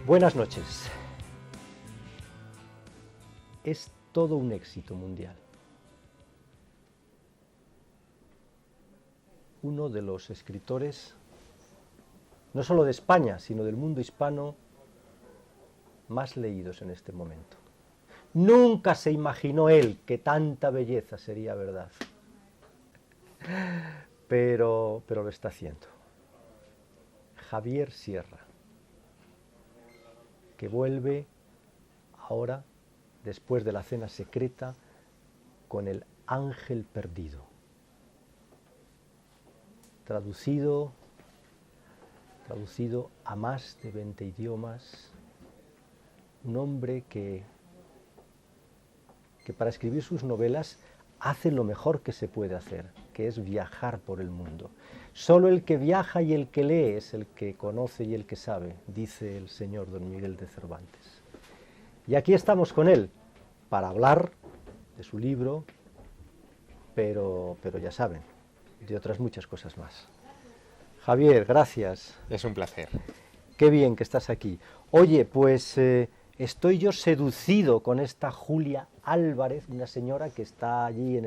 Buenas noches. Es todo un éxito mundial. Uno de los escritores, no solo de España, sino del mundo hispano, más leídos en este momento. Nunca se imaginó él que tanta belleza sería verdad, pero lo está haciendo. Javier Sierra, que vuelve ahora, después de la cena secreta, con El ángel perdido. Traducido a más de 20 idiomas, un hombre que para escribir sus novelas hace lo mejor que se puede hacer, que es viajar por el mundo. Solo el que viaja y el que lee es el que conoce y el que sabe, dice el señor don Miguel de Cervantes. Y aquí estamos con él para hablar de su libro, pero ya saben, de otras muchas cosas más. Javier, gracias. Es un placer. Qué bien que estás aquí. Oye, pues estoy yo seducido con esta Julia Álvarez, una señora que está allí en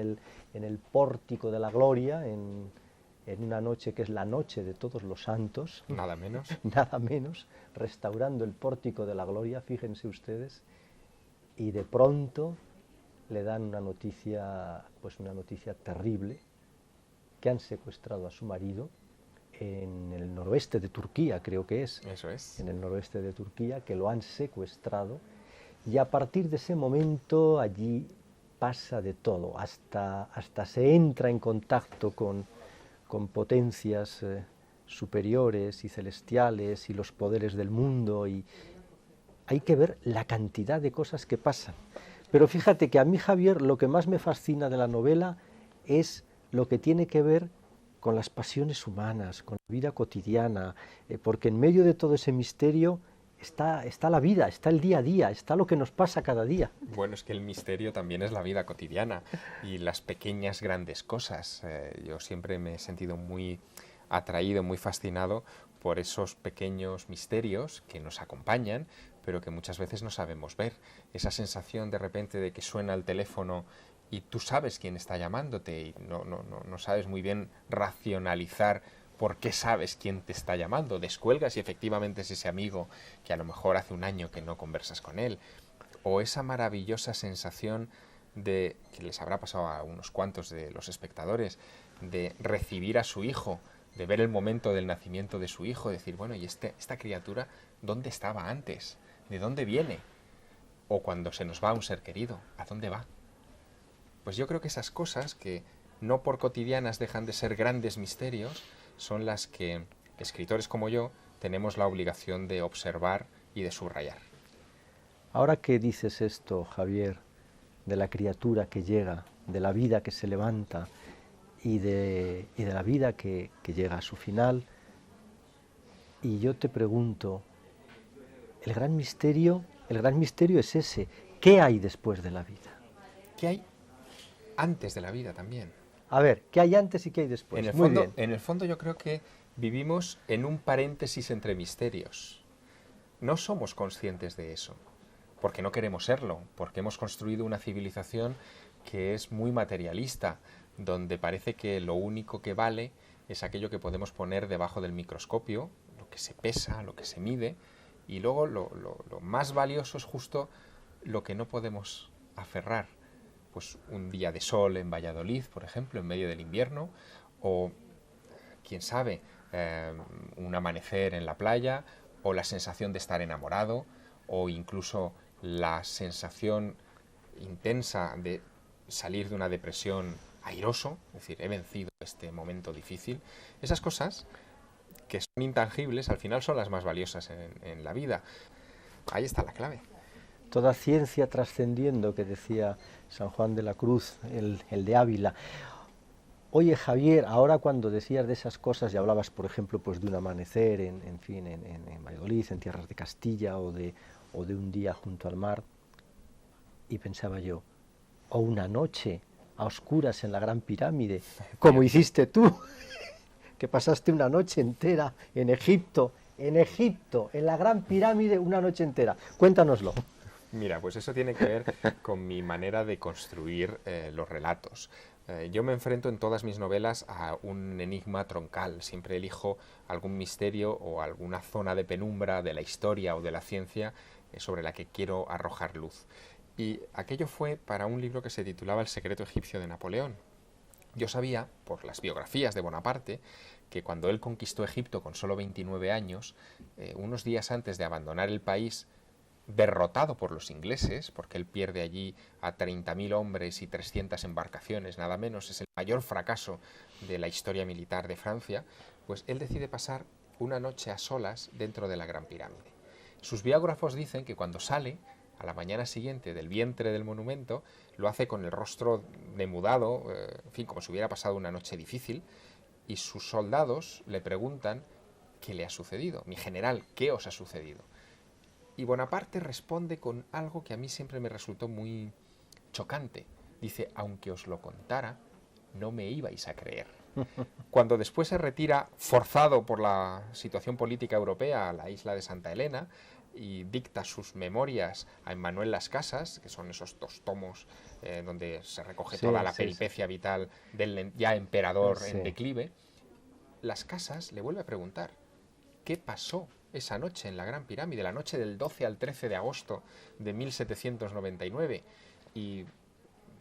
el pórtico de la gloria, en una noche que es la noche de todos los santos. Nada menos. Nada menos, restaurando el pórtico de la gloria, fíjense ustedes, y de pronto le dan una noticia terrible, que han secuestrado a su marido en el noroeste de Turquía, creo que es. Eso es. En el noroeste de Turquía, que lo han secuestrado, y a partir de ese momento allí pasa de todo, hasta se entra en contacto con potencias superiores y celestiales y los poderes del mundo, y hay que ver la cantidad de cosas que pasan. Pero fíjate que a mí, Javier, lo que más me fascina de la novela es lo que tiene que ver con las pasiones humanas, con la vida cotidiana, porque en medio de todo ese misterio está la vida, está el día a día, está lo que nos pasa cada día. Bueno, es que el misterio también es la vida cotidiana y las pequeñas grandes cosas. Yo siempre me he sentido muy atraído, muy fascinado por esos pequeños misterios que nos acompañan, pero que muchas veces no sabemos ver. Esa sensación de repente de que suena el teléfono y tú sabes quién está llamándote y no sabes muy bien racionalizar por qué sabes quién te está llamando. Descuelgas y efectivamente es ese amigo que a lo mejor hace un año que no conversas con él. O esa maravillosa sensación de, que les habrá pasado a unos cuantos de los espectadores, de recibir a su hijo, de ver el momento del nacimiento de su hijo, decir, bueno, ¿y esta criatura dónde estaba antes? ¿De dónde viene? O cuando se nos va un ser querido, ¿a dónde va? Pues yo creo que esas cosas, que no por cotidianas dejan de ser grandes misterios, son las que escritores como yo tenemos la obligación de observar y de subrayar. Ahora que dices esto, Javier, de la criatura que llega, de la vida que se levanta y de la vida que llega a su final, y yo te pregunto, el gran misterio es ese, ¿qué hay después de la vida? ¿Qué hay antes de la vida también? A ver, ¿qué hay antes y qué hay después? En el fondo yo creo que vivimos en un paréntesis entre misterios. No somos conscientes de eso, porque no queremos serlo, porque hemos construido una civilización que es muy materialista, donde parece que lo único que vale es aquello que podemos poner debajo del microscopio, lo que se pesa, lo que se mide, y luego lo más valioso es justo lo que no podemos aferrar. Pues un día de sol en Valladolid, por ejemplo, en medio del invierno, o, quién sabe, un amanecer en la playa, o la sensación de estar enamorado, o incluso la sensación intensa de salir de una depresión airoso, es decir, he vencido este momento difícil. Esas cosas, que son intangibles, al final son las más valiosas en la vida. Ahí está la clave. Toda ciencia trascendiendo, que decía San Juan de la Cruz, el de Ávila. Oye, Javier, ahora cuando decías de esas cosas y hablabas, por ejemplo, pues de un amanecer en Valladolid, en tierras de Castilla, o de un día junto al mar, y pensaba yo, o una noche a oscuras en la Gran Pirámide, como hiciste tú, que pasaste una noche entera en Egipto en Egipto, en la Gran Pirámide, una noche entera. Cuéntanoslo. Mira, pues eso tiene que ver con mi manera de construir los relatos. Yo me enfrento en todas mis novelas a un enigma troncal. Siempre elijo algún misterio o alguna zona de penumbra de la historia o de la ciencia sobre la que quiero arrojar luz. Y aquello fue para un libro que se titulaba El secreto egipcio de Napoleón. Yo sabía, por las biografías de Bonaparte, que cuando él conquistó Egipto con solo 29 años, unos días antes de abandonar el país, derrotado por los ingleses, porque él pierde allí a 30.000 hombres y 300 embarcaciones, nada menos, es el mayor fracaso de la historia militar de Francia, pues él decide pasar una noche a solas dentro de la Gran Pirámide. Sus biógrafos dicen que cuando sale, a la mañana siguiente del vientre del monumento, lo hace con el rostro demudado, en fin, como si hubiera pasado una noche difícil, y sus soldados le preguntan qué le ha sucedido. Mi general, ¿qué os ha sucedido? Y Bonaparte responde con algo que a mí siempre me resultó muy chocante. Dice, aunque os lo contara, no me ibais a creer. Cuando después se retira, forzado por la situación política europea, a la isla de Santa Elena, y dicta sus memorias a Emmanuel Las Casas, que son esos 2 tomos donde se recoge toda la peripecia vital del ya emperador en declive, Las Casas le vuelve a preguntar, ¿qué pasó esa noche en la Gran Pirámide, la noche del 12 al 13 de agosto de 1799? Y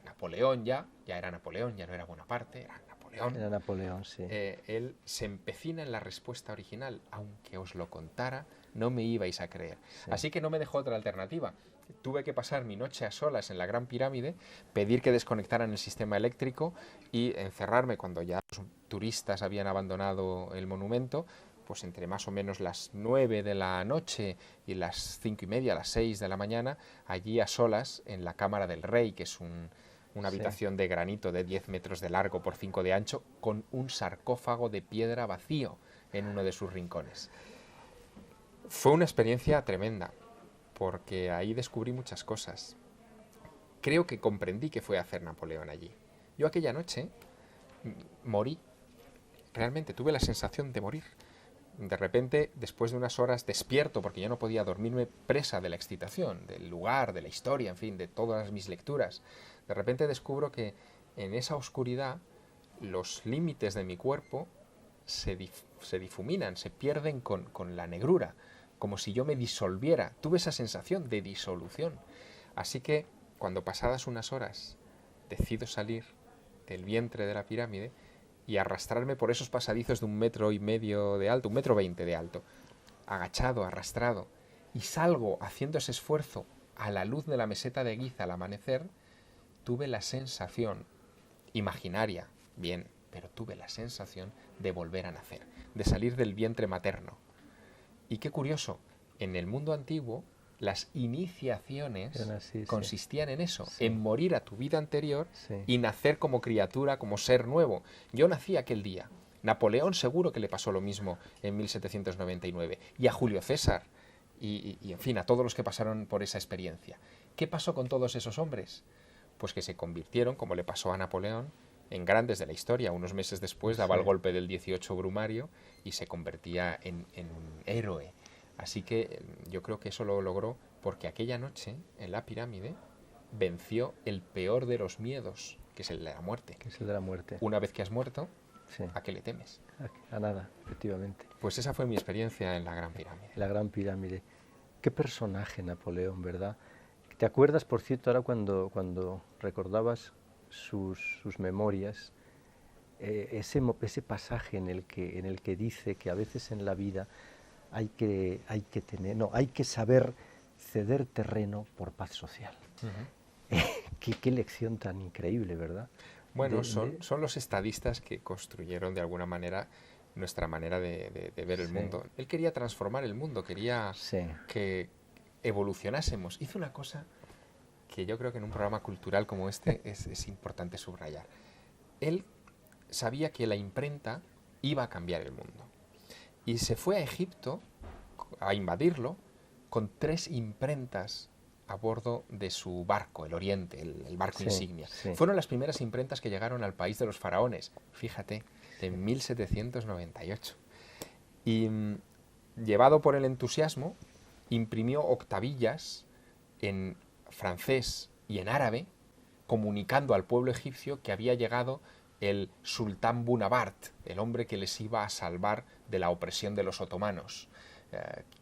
Napoleón ya era Napoleón, ya no era Bonaparte, era Napoleón. Era Napoleón, sí. Él se empecina en la respuesta original, aunque os lo contara, no me ibais a creer. Sí. Así que no me dejó otra alternativa. Tuve que pasar mi noche a solas en la Gran Pirámide, pedir que desconectaran el sistema eléctrico y encerrarme cuando ya los turistas habían abandonado el monumento, pues entre más o menos las 9 de la noche y las 5:30, las 6 de la mañana, allí a solas en la Cámara del Rey, que es una habitación de granito de 10 metros de largo por 5 de ancho, con un sarcófago de piedra vacío en uno de sus rincones. Fue una experiencia tremenda, porque ahí descubrí muchas cosas. Creo que comprendí qué fue hacer Napoleón allí. Yo aquella noche morí. Realmente tuve la sensación de morir. De repente, después de unas horas, despierto, porque yo no podía dormirme, presa de la excitación, del lugar, de la historia, en fin, de todas mis lecturas. De repente descubro que en esa oscuridad los límites de mi cuerpo se difuminan, se pierden con la negrura, como si yo me disolviera. Tuve esa sensación de disolución. Así que, cuando pasadas unas horas decido salir del vientre de la pirámide y arrastrarme por esos pasadizos de 1,5 metros de alto, 1,20 m de alto, agachado, arrastrado, y salgo haciendo ese esfuerzo a la luz de la meseta de Giza al amanecer, tuve la sensación, imaginaria, bien, pero tuve la sensación de volver a nacer, de salir del vientre materno. Y qué curioso, en el mundo antiguo las iniciaciones consistían en eso, en morir a tu vida anterior y nacer como criatura, como ser nuevo. Yo nací aquel día. Napoleón seguro que le pasó lo mismo en 1799. Y a Julio César, y en fin, a todos los que pasaron por esa experiencia. ¿Qué pasó con todos esos hombres? Pues que se convirtieron, como le pasó a Napoleón, en grandes de la historia. Unos meses después daba el golpe del 18 Brumario y se convertía en un héroe. Así que yo creo que eso lo logró porque aquella noche, en la pirámide, venció el peor de los miedos, que es el de la muerte. Que es el de la muerte. Una vez que has muerto, ¿a qué le temes? A nada, efectivamente. Pues esa fue mi experiencia en la Gran Pirámide. La Gran Pirámide. Qué personaje Napoleón, ¿verdad? ¿Te acuerdas, por cierto, ahora cuando recordabas sus memorias, ese pasaje en el que dice que a veces en la vida hay que saber ceder terreno por paz social? Qué lección tan increíble, ¿verdad? Bueno, son los estadistas que construyeron de alguna manera nuestra manera de ver el mundo. Él quería transformar el mundo, quería que evolucionásemos. Hizo una cosa que yo creo que en un programa cultural como este es importante subrayar. Él sabía que la imprenta iba a cambiar el mundo. Y se fue a Egipto a invadirlo con 3 imprentas a bordo de su barco, el Oriente, el barco insignia. Fueron las primeras imprentas que llegaron al país de los faraones, fíjate, en 1798. Y llevado por el entusiasmo, imprimió octavillas en francés y en árabe, comunicando al pueblo egipcio que había llegado el sultán Bunabart, el hombre que les iba a salvar de la opresión de los otomanos.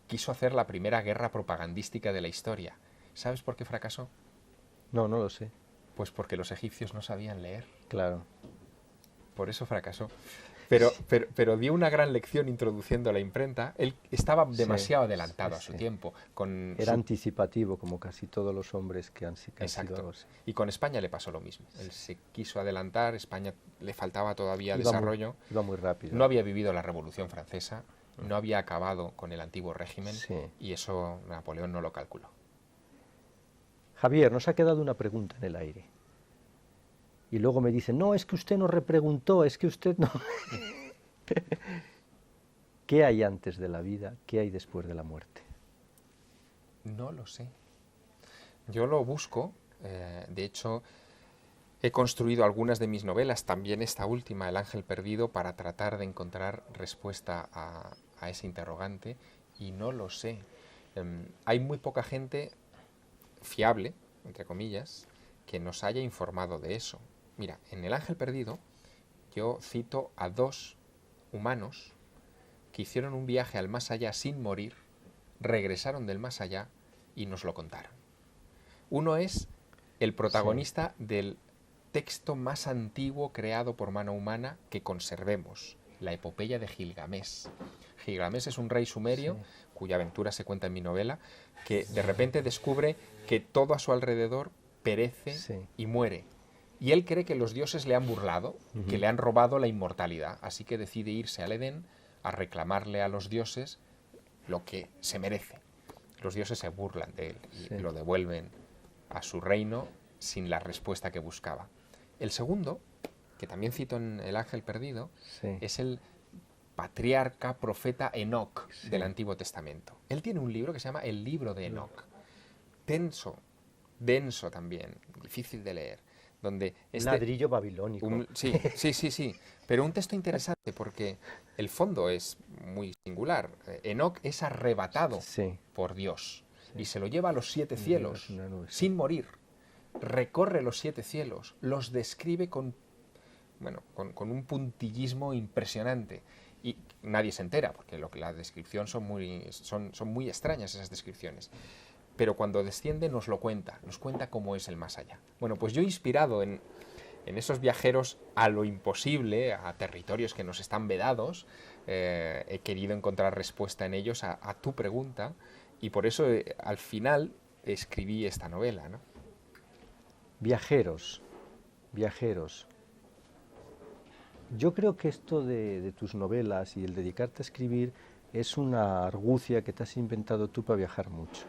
Quiso hacer la primera guerra propagandística de la historia. ¿Sabes por qué fracasó? No, no lo sé. Pues porque los egipcios no sabían leer. Claro. Por eso fracasó. Pero dio una gran lección introduciendo la imprenta. Él estaba demasiado adelantado a su tiempo. Era anticipativo, como casi todos los hombres que han sido algo así. Y con España le pasó lo mismo. Él se quiso adelantar, España le faltaba todavía desarrollo. Iba muy rápido. No había vivido la Revolución Francesa, no había acabado con el antiguo régimen, y eso Napoleón no lo calculó. Javier, nos ha quedado una pregunta en el aire. Y luego me dicen, no, es que usted no repreguntó, es que usted no... ¿Qué hay antes de la vida? ¿Qué hay después de la muerte? No lo sé. Yo lo busco. De hecho, he construido algunas de mis novelas, también esta última, El ángel perdido, para tratar de encontrar respuesta a ese interrogante, y no lo sé. Hay muy poca gente fiable, entre comillas, que nos haya informado de eso. Mira, en El ángel perdido yo cito a dos humanos que hicieron un viaje al más allá sin morir, regresaron del más allá y nos lo contaron. Uno es el protagonista del texto más antiguo creado por mano humana que conservemos, la epopeya de Gilgamés. Gilgamés es un rey sumerio, cuya aventura se cuenta en mi novela, que de repente descubre que todo a su alrededor perece y muere. Y él cree que los dioses le han burlado, que le han robado la inmortalidad, así que decide irse al Edén a reclamarle a los dioses lo que se merece. Los dioses se burlan de él y lo devuelven a su reino sin la respuesta que buscaba. El segundo, que también cito en El ángel perdido, es el patriarca, profeta Enoc del Antiguo Testamento. Él tiene un libro que se llama El libro de Enoc. Denso también, difícil de leer. Donde ladrillo babilónico. Sí, pero un texto interesante porque el fondo es muy singular. Enoc es arrebatado por Dios y se lo lleva a los 7 cielos sin morir. Recorre los 7 cielos, los describe con un puntillismo impresionante y nadie se entera porque la descripción son muy extrañas esas descripciones. Pero cuando desciende nos cuenta cómo es el más allá. Bueno, pues yo, inspirado en esos viajeros a lo imposible, a territorios que nos están vedados, he querido encontrar respuesta en ellos a tu pregunta, y por eso al final escribí esta novela, ¿no? Viajeros. Yo creo que esto de tus novelas y el dedicarte a escribir es una argucia que te has inventado tú para viajar mucho.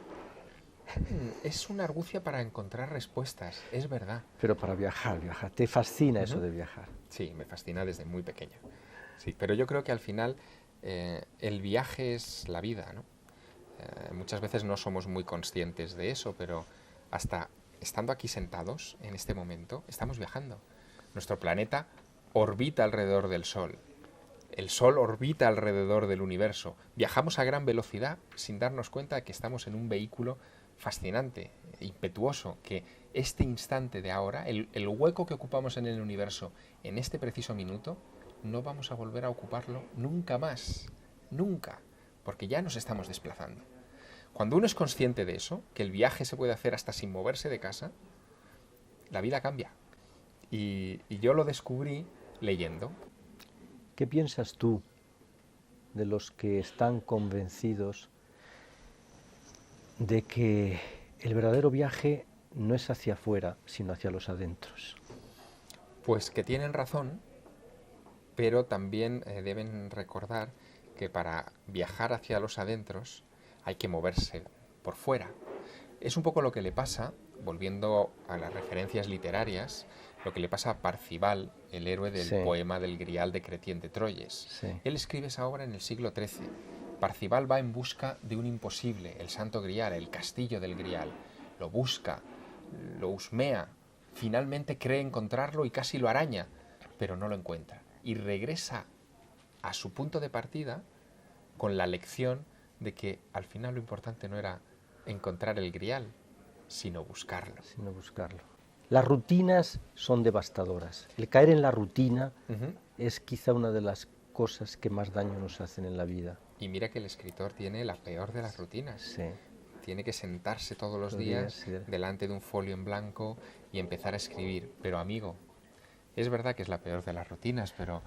Es una argucia para encontrar respuestas, es verdad. Pero para viajar. ¿Te fascina eso de viajar? Sí, me fascina desde muy pequeño. Sí, pero yo creo que al final el viaje es la vida, ¿no? Muchas veces no somos muy conscientes de eso, pero hasta estando aquí sentados en este momento, estamos viajando. Nuestro planeta orbita alrededor del Sol. El Sol orbita alrededor del universo. Viajamos a gran velocidad sin darnos cuenta de que estamos en un vehículo fascinante, impetuoso, que este instante de ahora, el hueco que ocupamos en el universo en este preciso minuto, no vamos a volver a ocuparlo nunca más, nunca, porque ya nos estamos desplazando. Cuando uno es consciente de eso, que el viaje se puede hacer hasta sin moverse de casa, la vida cambia. Y yo lo descubrí leyendo. ¿Qué piensas tú de los que están convencidos de que el verdadero viaje no es hacia afuera, sino hacia los adentros? Pues que tienen razón, pero también deben recordar que para viajar hacia los adentros hay que moverse por fuera. Es un poco lo que le pasa, volviendo a las referencias literarias, lo que le pasa a Parcival, el héroe del poema del Grial de Chrétien de Troyes. Él escribe esa obra en el siglo XIII. Parcival va en busca de un imposible, el Santo Grial, el castillo del Grial. Lo busca, lo husmea, finalmente cree encontrarlo y casi lo araña, pero no lo encuentra. Y regresa a su punto de partida con la lección de que al final lo importante no era encontrar el grial, sino buscarlo. Sino buscarlo. Las rutinas son devastadoras. El caer en la rutina es quizá una de las cosas que más daño nos hacen en la vida. Y mira que el escritor tiene la peor de las rutinas. Sí. Tiene que sentarse todos los días sí. delante de un folio en blanco y empezar a escribir. Pero amigo, es verdad que es la peor de las rutinas, pero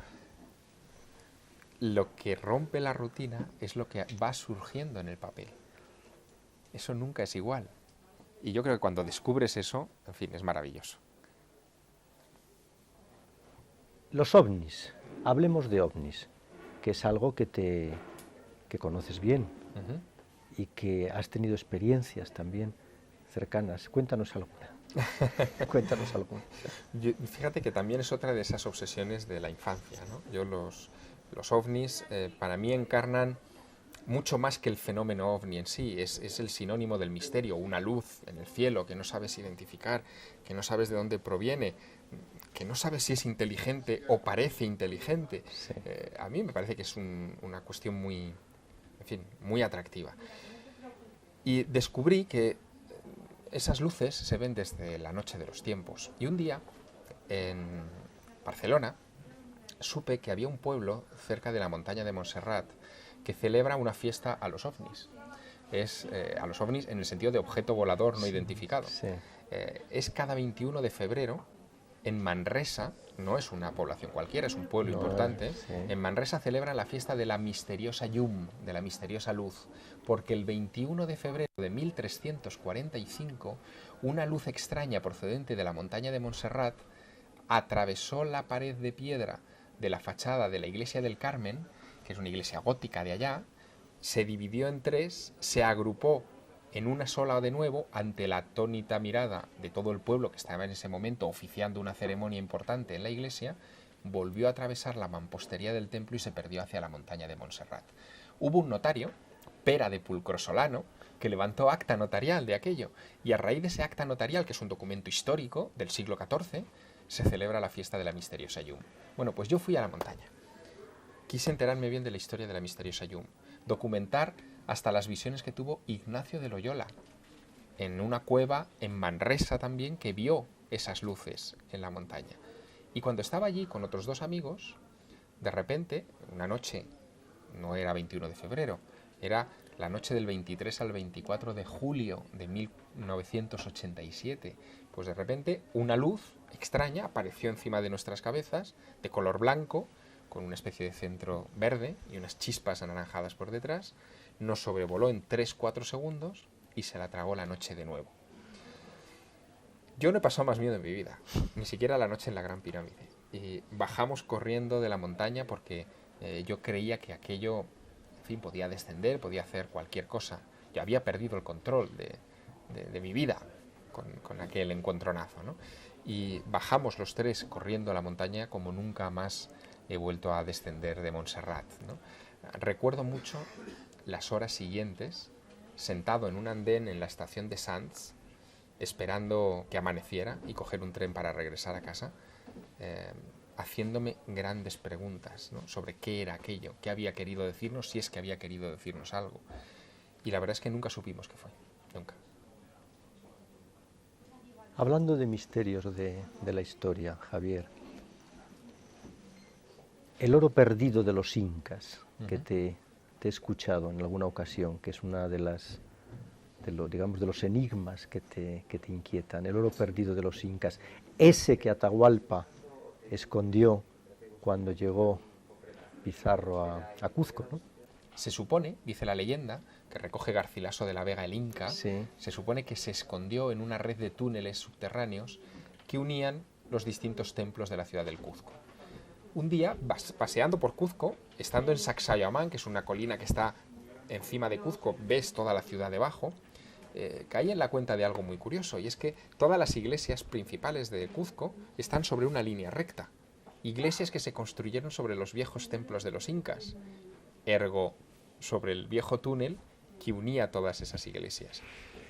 lo que rompe la rutina es lo que va surgiendo en el papel. Eso nunca es igual. Y yo creo que cuando descubres eso, en fin, es maravilloso. Los ovnis. Hablemos de ovnis, que es algo que conoces bien y que has tenido experiencias también cercanas. Cuéntanos alguna. Cuéntanos alguna. Fíjate que también es otra de esas obsesiones de la infancia, ¿no? Yo los ovnis para mí encarnan mucho más que el fenómeno ovni en sí, es el sinónimo del misterio, una luz en el cielo que no sabes identificar, que no sabes de dónde proviene, que no sabes si es inteligente o parece inteligente. Sí. A mí me parece que es una cuestión muy, en fin, muy atractiva. Y descubrí que esas luces se ven desde la noche de los tiempos. Y un día, en Barcelona, supe que había un pueblo cerca de la montaña de Montserrat que celebra una fiesta a los ovnis. Es a los ovnis en el sentido de objeto volador no identificado. Sí. Es cada 21 de febrero en Manresa, no es una población cualquiera, es un pueblo importante. Sí. En Manresa celebran la fiesta de la misteriosa llum, de la misteriosa luz, porque el 21 de febrero de 1345, una luz extraña procedente de la montaña de Montserrat atravesó la pared de piedra de la fachada de la iglesia del Carmen, que es una iglesia gótica de allá, se dividió en tres, se agrupó en una sola de nuevo ante la atónita mirada de todo el pueblo que estaba en ese momento oficiando una ceremonia importante en la iglesia, volvió a atravesar la mampostería del templo y se perdió hacia la montaña de Montserrat. Hubo un notario, Pera de Pulcrosolano, que levantó acta notarial de aquello, y a raíz de ese acta notarial, que es un documento histórico del siglo XIV, se celebra la fiesta de la misteriosa llum. Bueno, pues yo fui a la montaña. Quise enterarme bien de la historia de la misteriosa llum, documentar hasta las visiones que tuvo Ignacio de Loyola, en una cueva en Manresa también, que vio esas luces en la montaña. Y cuando estaba allí con otros dos amigos, de repente, una noche, no era 21 de febrero, era la noche del 23 al 24 de julio de 1987, pues de repente una luz extraña apareció encima de nuestras cabezas, de color blanco, con una especie de centro verde y unas chispas anaranjadas por detrás, nos sobrevoló en 3-4 segundos y se la tragó la noche de nuevo. Yo no he pasado más miedo en mi vida, ni siquiera la noche en la Gran Pirámide. Y bajamos corriendo de la montaña porque yo creía que aquello, en fin, podía descender, podía hacer cualquier cosa. Yo había perdido el control de mi vida con aquel encontronazo, ¿no? Y bajamos los tres corriendo a la montaña como nunca más he vuelto a descender de Montserrat, ¿no? Recuerdo mucho las horas siguientes, sentado en un andén en la estación de Sants, esperando que amaneciera y coger un tren para regresar a casa, haciéndome grandes preguntas, ¿no?, sobre qué era aquello, qué había querido decirnos, si es que había querido decirnos algo. Y la verdad es que nunca supimos qué fue, nunca. Hablando de misterios de la historia, Javier, el oro perdido de los incas, que te he escuchado en alguna ocasión, que es una de los enigmas que te inquietan, el oro perdido de los incas, ese que Atahualpa escondió cuando llegó Pizarro a Cuzco, ¿no? Se supone, dice la leyenda, que recoge Garcilaso de la Vega el Inca, sí, se supone que se escondió en una red de túneles subterráneos que unían los distintos templos de la ciudad del Cuzco. Un día, paseando por Cuzco, estando en Sacsayhuamán, que es una colina que está encima de Cuzco, ves toda la ciudad debajo, caí en la cuenta de algo muy curioso, y es que todas las iglesias principales de Cuzco están sobre una línea recta. Iglesias que se construyeron sobre los viejos templos de los incas, ergo sobre el viejo túnel que unía todas esas iglesias.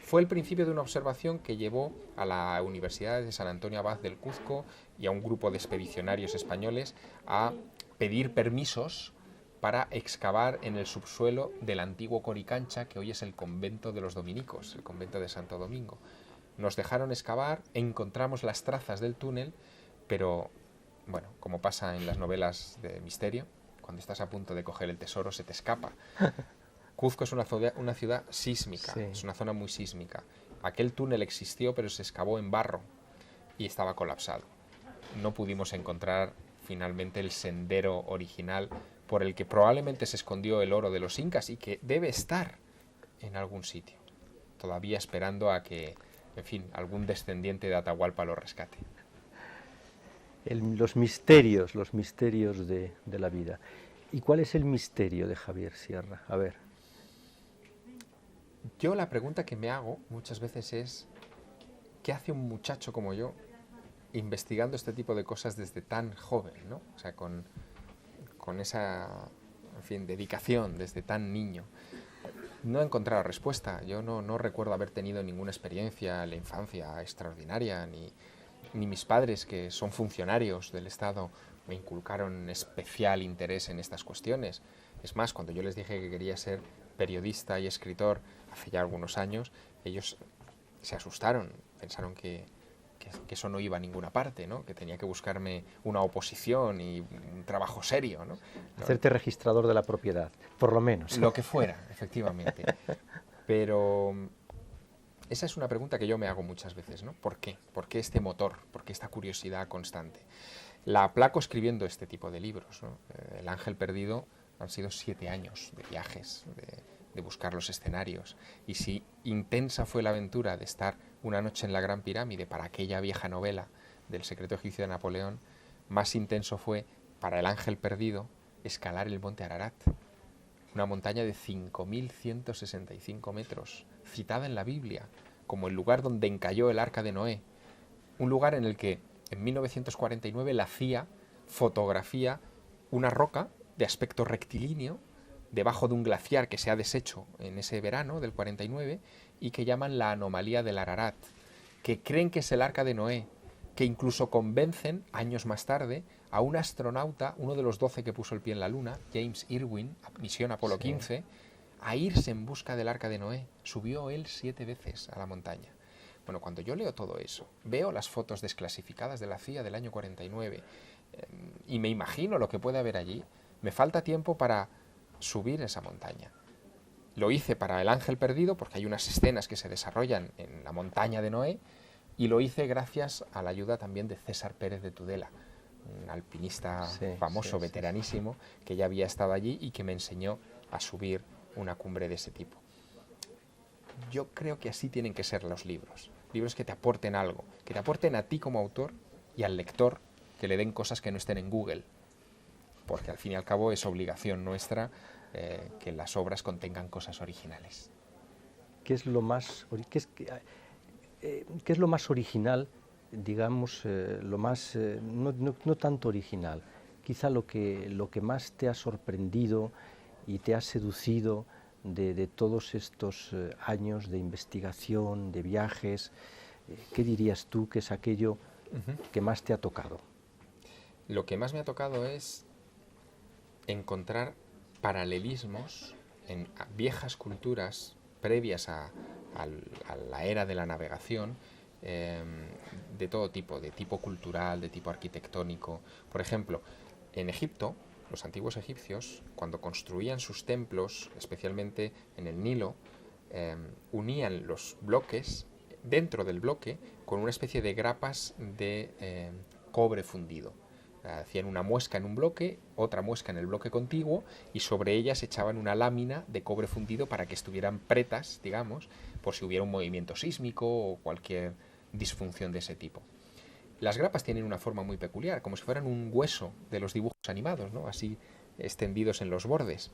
Fue el principio de una observación que llevó a la Universidad de San Antonio Abad del Cuzco y a un grupo de expedicionarios españoles a pedir permisos para excavar en el subsuelo del antiguo Coricancha, que hoy es el convento de los dominicos, el convento de Santo Domingo. Nos dejaron excavar, encontramos las trazas del túnel, pero, bueno, como pasa en las novelas de misterio, cuando estás a punto de coger el tesoro se te escapa. Cuzco es una ciudad sísmica, es una zona muy sísmica. Aquel túnel existió, pero se excavó en barro y estaba colapsado. No pudimos encontrar finalmente el sendero original por el que probablemente se escondió el oro de los incas y que debe estar en algún sitio, todavía esperando a que, en fin, algún descendiente de Atahualpa lo rescate. Los misterios de la vida. ¿Y cuál es el misterio de Javier Sierra? A ver. Yo la pregunta que me hago muchas veces es, ¿qué hace un muchacho como yo investigando este tipo de cosas desde tan joven, ¿no? O sea, con esa, en fin, dedicación desde tan niño. No he encontrado respuesta. Yo no recuerdo haber tenido ninguna experiencia en la infancia extraordinaria, ni mis padres, que son funcionarios del Estado, me inculcaron especial interés en estas cuestiones. Es más, cuando yo les dije que quería ser periodista y escritor hace ya algunos años, ellos se asustaron, pensaron que eso no iba a ninguna parte, ¿no? Que tenía que buscarme una oposición y un trabajo serio, ¿no? Hacerte registrador de la propiedad, por lo menos. Lo que fuera, efectivamente. Pero esa es una pregunta que yo me hago muchas veces, ¿no? ¿Por qué? ¿Por qué este motor? ¿Por qué esta curiosidad constante? La aplaco escribiendo este tipo de libros, ¿no? El Ángel Perdido han sido 7 años de viajes, de buscar los escenarios. Y si intensa fue la aventura de estar una noche en la Gran Pirámide para aquella vieja novela del secreto egipcio de Napoleón, más intenso fue para El Ángel Perdido escalar el monte Ararat, una montaña de 5.165 metros, citada en la Biblia como el lugar donde encalló el arca de Noé, un lugar en el que en 1949 la CIA fotografía una roca de aspecto rectilíneo debajo de un glaciar que se ha deshecho en ese verano del 49 y que llaman la anomalía del Ararat, que creen que es el arca de Noé, que incluso convencen, años más tarde, a un astronauta, uno de los 12 que puso el pie en la Luna, James Irwin, misión Apolo 15, a irse en busca del arca de Noé. Subió él 7 veces a la montaña. Bueno, cuando yo leo todo eso, veo las fotos desclasificadas de la CIA del año 49 y me imagino lo que puede haber allí, me falta tiempo para subir esa montaña. Lo hice para El Ángel Perdido porque hay unas escenas que se desarrollan en la montaña de Noé, y lo hice gracias a la ayuda también de César Pérez de Tudela, un alpinista famoso, veteranísimo, que ya había estado allí y que me enseñó a subir una cumbre de ese tipo. Yo creo que así tienen que ser los libros que te aporten algo, que te aporten a ti como autor y al lector, que le den cosas que no estén en Google, porque al fin y al cabo es obligación nuestra que las obras contengan cosas originales. ¿Qué es lo más original, digamos, no tanto original, quizá lo que más te ha sorprendido y te ha seducido de todos estos años de investigación, de viajes? ¿Qué dirías tú que es aquello que más te ha tocado? Lo que más me ha tocado es encontrar paralelismos en viejas culturas previas a la era de la navegación, de todo tipo, de tipo cultural, de tipo arquitectónico. Por ejemplo, en Egipto, los antiguos egipcios, cuando construían sus templos, especialmente en el Nilo, unían los bloques dentro del bloque con una especie de grapas de cobre fundido. Hacían una muesca en un bloque, otra muesca en el bloque contiguo, y sobre ellas echaban una lámina de cobre fundido para que estuvieran pretas, digamos, por si hubiera un movimiento sísmico o cualquier disfunción de ese tipo. Las grapas tienen una forma muy peculiar, como si fueran un hueso de los dibujos animados, ¿no? Así extendidos en los bordes.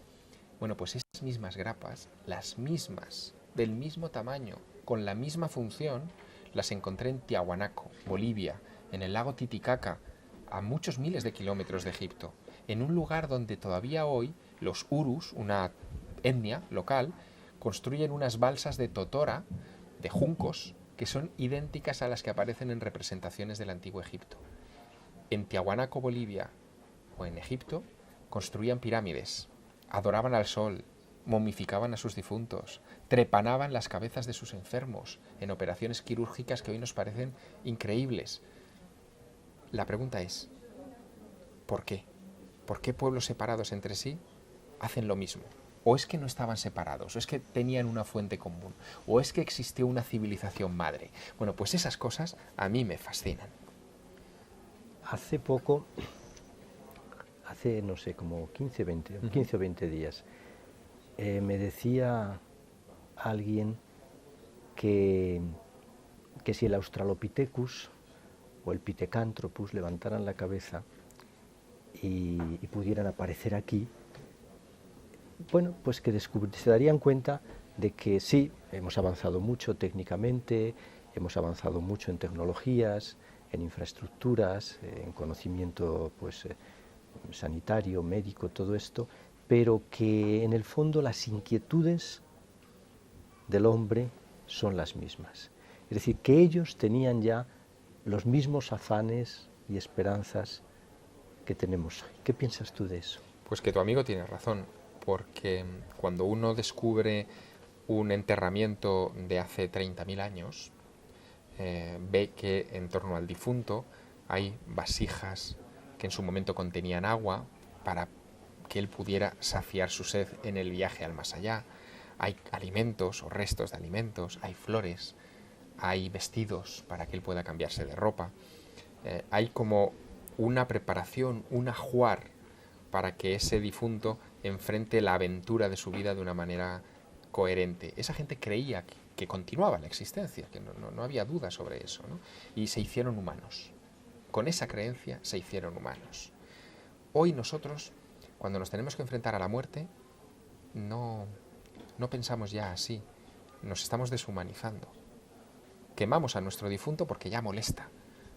Bueno, pues esas mismas grapas, las mismas, del mismo tamaño, con la misma función, las encontré en Tiahuanaco, Bolivia, en el lago Titicaca, a muchos miles de kilómetros de Egipto, en un lugar donde todavía hoy los urus, una etnia local, construyen unas balsas de totora, de juncos, que son idénticas a las que aparecen en representaciones del antiguo Egipto. En Tiahuanaco, Bolivia, o en Egipto, construían pirámides, adoraban al sol, momificaban a sus difuntos, trepanaban las cabezas de sus enfermos en operaciones quirúrgicas que hoy nos parecen increíbles. La pregunta es, ¿por qué? ¿Por qué pueblos separados entre sí hacen lo mismo? ¿O es que no estaban separados? ¿O es que tenían una fuente común? ¿O es que existió una civilización madre? Bueno, pues esas cosas a mí me fascinan. Hace poco, hace no sé, como 15 o 20 días, me decía alguien que si el Australopithecus o el Pithecanthropus levantaran la cabeza y pudieran aparecer aquí, bueno, pues que se darían cuenta de que sí, hemos avanzado mucho técnicamente, hemos avanzado mucho en tecnologías, en infraestructuras, en conocimiento pues, sanitario, médico, todo esto, pero que en el fondo las inquietudes del hombre son las mismas. Es decir, que ellos tenían ya los mismos afanes y esperanzas que tenemos hoy. ¿Qué piensas tú de eso? Pues que tu amigo tiene razón, porque cuando uno descubre un enterramiento de hace 30.000 años, ve que en torno al difunto hay vasijas que en su momento contenían agua para que él pudiera saciar su sed en el viaje al más allá. Hay alimentos o restos de alimentos, hay flores, hay vestidos para que él pueda cambiarse de ropa. Hay como una preparación, un ajuar para que ese difunto enfrente la aventura de su vida de una manera coherente. Esa gente creía que continuaba la existencia, que no había duda sobre eso, ¿no? Y se hicieron humanos. Con esa creencia se hicieron humanos. Hoy nosotros, cuando nos tenemos que enfrentar a la muerte, no pensamos ya así. Nos estamos deshumanizando. Quemamos a nuestro difunto porque ya molesta.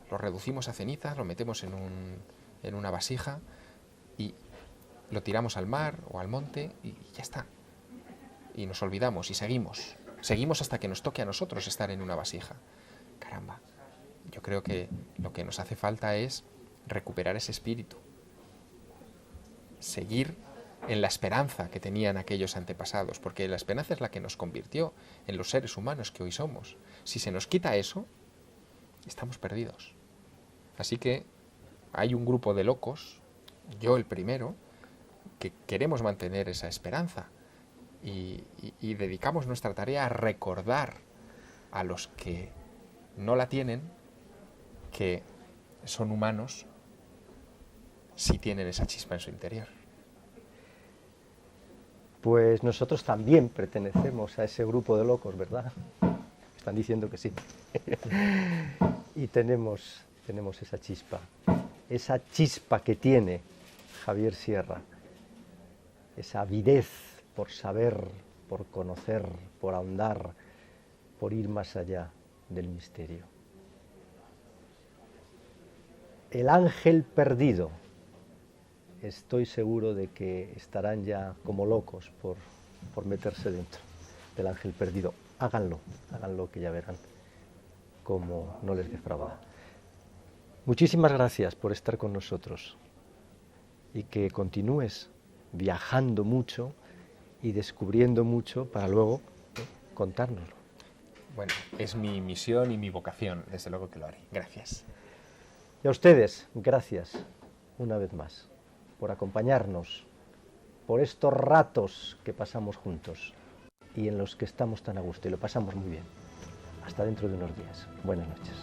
Lo reducimos a cenizas, lo metemos en una vasija y lo tiramos al mar o al monte y ya está. Y nos olvidamos y seguimos. Seguimos hasta que nos toque a nosotros estar en una vasija. Caramba, yo creo que lo que nos hace falta es recuperar ese espíritu. Seguir en la esperanza que tenían aquellos antepasados, porque la esperanza es la que nos convirtió en los seres humanos que hoy somos. Si se nos quita eso, estamos perdidos. Así que hay un grupo de locos, yo el primero, que queremos mantener esa esperanza y dedicamos nuestra tarea a recordar a los que no la tienen que son humanos si tienen esa chispa en su interior. Pues nosotros también pertenecemos a ese grupo de locos, ¿verdad? Están diciendo que sí. Y tenemos esa chispa que tiene Javier Sierra, esa avidez por saber, por conocer, por ahondar, por ir más allá del misterio. El ángel perdido. Estoy seguro de que estarán ya como locos por meterse dentro del ángel perdido. Háganlo que ya verán cómo no les defrauda. Muchísimas gracias por estar con nosotros y que continúes viajando mucho y descubriendo mucho para luego contárnoslo. Bueno, es mi misión y mi vocación, desde luego que lo haré. Gracias. Y a ustedes, gracias una vez más por acompañarnos, por estos ratos que pasamos juntos y en los que estamos tan a gusto y lo pasamos muy bien. Hasta dentro de unos días. Buenas noches.